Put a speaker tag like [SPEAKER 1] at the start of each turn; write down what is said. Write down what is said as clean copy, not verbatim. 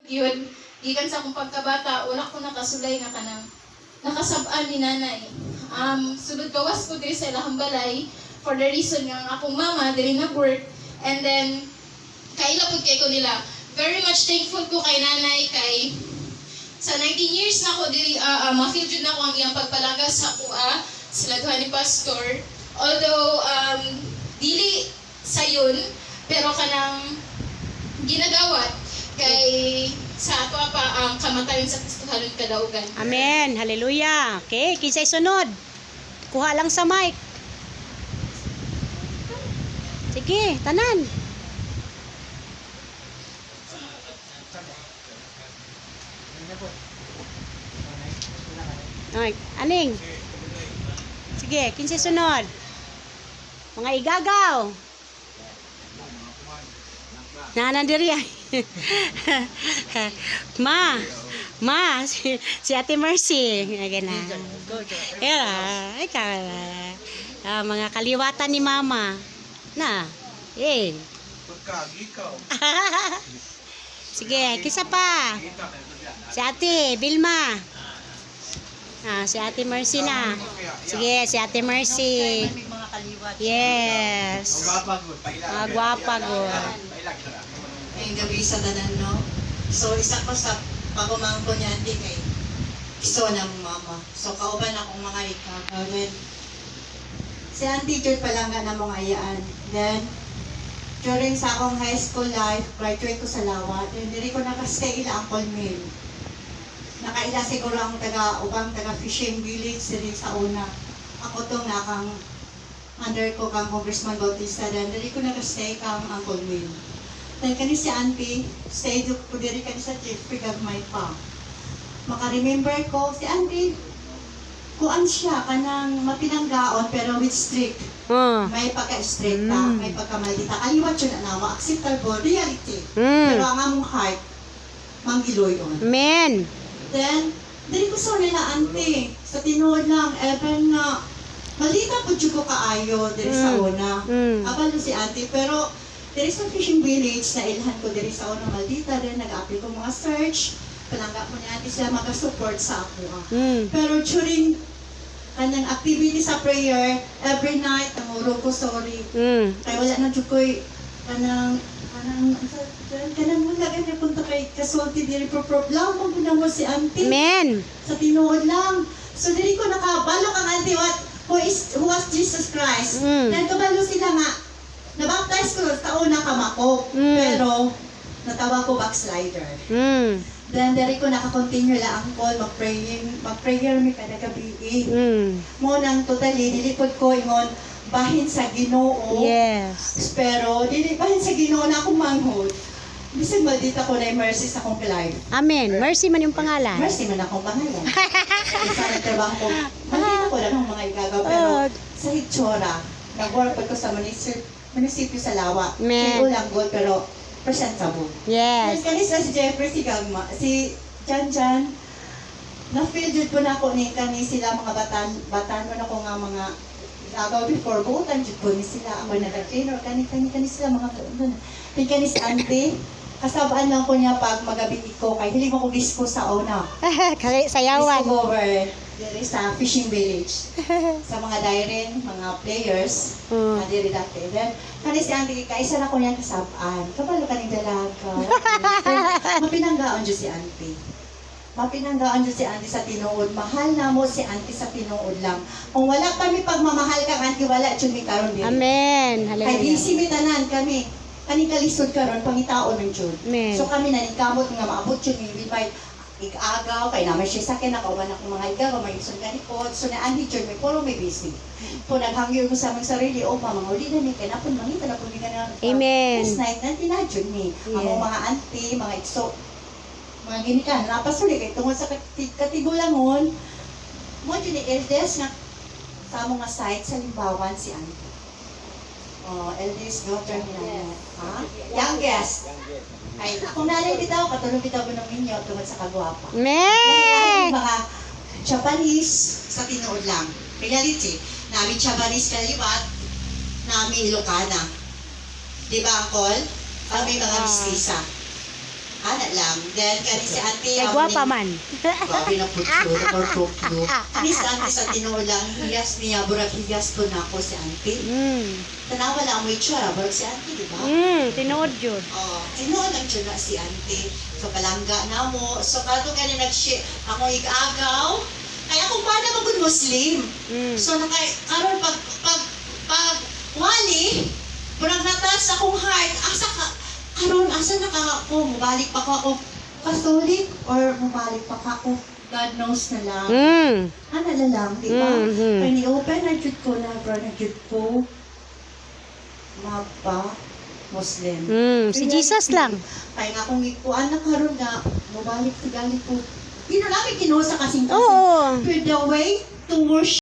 [SPEAKER 1] Yun, gikan sa akong pagkabata, wala ko nakasulay nga kanang nakasab-an ni nanay. Sulod gawas ko diri sa ilahang balay for the reason nga ang akong mama diri nag-work, and then kaila pud kay ko nila. Very much thankful ko kay nanay kay sa 19 years na ako diri ma-feel jud na ko ang iyang pagpalangga sa kuha sila duha ni pastor. Although dili sayon pero kanang ginagawat kay sa ato pa ang kamatayon sa Kristo halin kadaugan.
[SPEAKER 2] Amen. Hallelujah. Okay, kinsay sunod? Kuha lang sa mic. Sige, tanan. Ay, aning. Sige, kinsay sunod? Mga igagaw. Nanandiri ay. si Ate Mercy. Ganun. Ikaw. Mga kaliwatan ni Mama. Na. Sige, kisa pa. Si Ate Vilma. Si Ate Mercy na. Sige, si Ate Mercy. Yes. Gwapa good.
[SPEAKER 3] Ngayong gabi sa tanan, no? So, isa ko sa pagumangko niya, hindi kay iso ng mama. So, kauban akong mga ikagawin. Si Auntie Jude palangga na mong ayaan. Then, during sa akong high school life, graduate ko sa Lawa. Then, diri ko nakastay ila ang Colmill. Nakaila siguro ang upang taga fishing village diri sa una. Ako tong nakang under ko kang Congressman Bautista. Then, diri ko nakastay kang ang Colmill. Dahil kani si Auntie, stay ko diri kani sa Jeffrey Gagmay pa. Maka-remember ko, si Auntie, kuan siya, kanang mapinanggaon pero with strict. May pagka-stricta, may pagka-maldita. Kaliwat yun na nawa, acceptable, reality. Pero ang among heart, manggiloy yun.
[SPEAKER 2] Amen.
[SPEAKER 3] Then, diri ko sa nila, Auntie, sa tinuod lang, even nga, maldita po ko kaayo diri sa una. Abalo si Auntie, pero diri sa fishing village na ilhan ko diri sa unang maldita rin, nag-apply ko mga search, palangga mo ni Auntie sila mag-support sa ako. Pero during kanyang activity sa prayer, every night, namuro ko, sorry. Kaya wala na jukoy, kanang mo lagay na punta kay kasulti diri pro lang, maguna mo si Auntie.
[SPEAKER 2] Amen.
[SPEAKER 3] Sa tinuod lang. So diri ko nakabalo kang Auntie, who was Jesus Christ. Then kabalo sila nga, nabaptize ko sa una kamako, pero natawa ko backslider. Then, dari ko nakakontinue lang ang call, mag-prayer mi kada gabi. Mo nang totally, nilipod ko ingon, bahin sa Ginoo.
[SPEAKER 2] Yes.
[SPEAKER 3] Pero, bahin sa Ginoo na akong manghod. Bisag maldita ko na mercy sa akong life.
[SPEAKER 2] Amen. Mercy man yung pangalan.
[SPEAKER 3] Mercy man akong pangalan. Isa na trabaho ko. Maldita ko lang ang mga igagaw, pero sa hitsura, nag-work ko sa munisipyo sa Lawa.
[SPEAKER 2] Amen.
[SPEAKER 3] Ulang gold pero presentable.
[SPEAKER 2] Yes.
[SPEAKER 3] Kanisa si Jeffrey, si Gagma, si Jan, na-feel jud po na ako ni sila mga batan mo na ko nga mga agaw before, buutan jud po ni sila ako nag-trainer, kani sila mga kani si Auntie, kasabaan lang ko niya pag magabi ko, kay hiling mo ko disco sa una.
[SPEAKER 2] Sayawan.
[SPEAKER 3] Disco over diri sa fishing village. Sa mga dairin, mga players, diri dati. Then, kani si Auntie, kaisa na ko niya kasabaan. Kabalo ka ning dalaga. Mapinanggaon dyan si Auntie. Mapinanggaon dyan si Auntie sa tinuod. Mahal na mo si Auntie sa tinuod lang. Kung wala kami pagmamahal kang Auntie, wala dyan mi karon diri.
[SPEAKER 2] Amen.
[SPEAKER 3] Kay
[SPEAKER 2] Hallelujah.
[SPEAKER 3] busy mi tanan kami. Kaning kalisod karon pangitaon ng Jud.
[SPEAKER 2] Amen.
[SPEAKER 3] So kami naningkamot nga maabot yun mi by ig-agaw kay naman siya sa akin nakauban akong mga igaw may isang ganipod. So na andi Jud may puro may busy. Kung naghangyo ko sa aming sarili, mga uli na ni kay napon mangita na pud mi kana.
[SPEAKER 2] Amen.
[SPEAKER 3] Last night nanti na Jud mi.
[SPEAKER 2] Yeah.
[SPEAKER 3] Among mga auntie, mga ikso, mga ginikan napasuli kay tungod sa katigulangon mo Jud ni eldest nga sa among nga site sa Limbawan si Auntie. Eldest daughter niya. Ha? Youngest. Ay, akong nanay bitaw, katulong bitaw ko ng inyo tungod sa kagwapa.
[SPEAKER 2] Amen.
[SPEAKER 3] Mga Japanese sa tinuod lang. Reality. Namin Japanese kaliwat, namin Ilocana. Di ba, Angkol? Kami mga mistisa. Ana lang. Then, kani si ate.
[SPEAKER 2] Kay gwapa man.
[SPEAKER 3] Grabe na po siya. Nakortokyo. Kani si ate sa tinulang, hiyas niya. Burag hiyas po na ako si ate. Tanawa lang mo itsura. Burag si ate, di ba?
[SPEAKER 2] Tinuod yun.
[SPEAKER 3] Oh, tinuod ang tsura si ate. So, palangga na mo. So, kato gani nag-share. Ako igagaw. Kaya akong paano magod Muslim. So, karon pag wali, burag natas akong heart. Asa ka, karon asa na ka ako? Mubalik pa ka ako Catholic or mubalik pa ka ako God knows na lang. Ano na lang, di ba? Kaya ni-open na jud ko na, bro, na jud ko mapa Muslim.
[SPEAKER 2] Si Jesus lang.
[SPEAKER 3] Kaya nga kung ikuan na karon nga, mubalik sa galit ko. Namin kinuha sa kasing-kasing.
[SPEAKER 2] Oo.
[SPEAKER 3] With the way to worship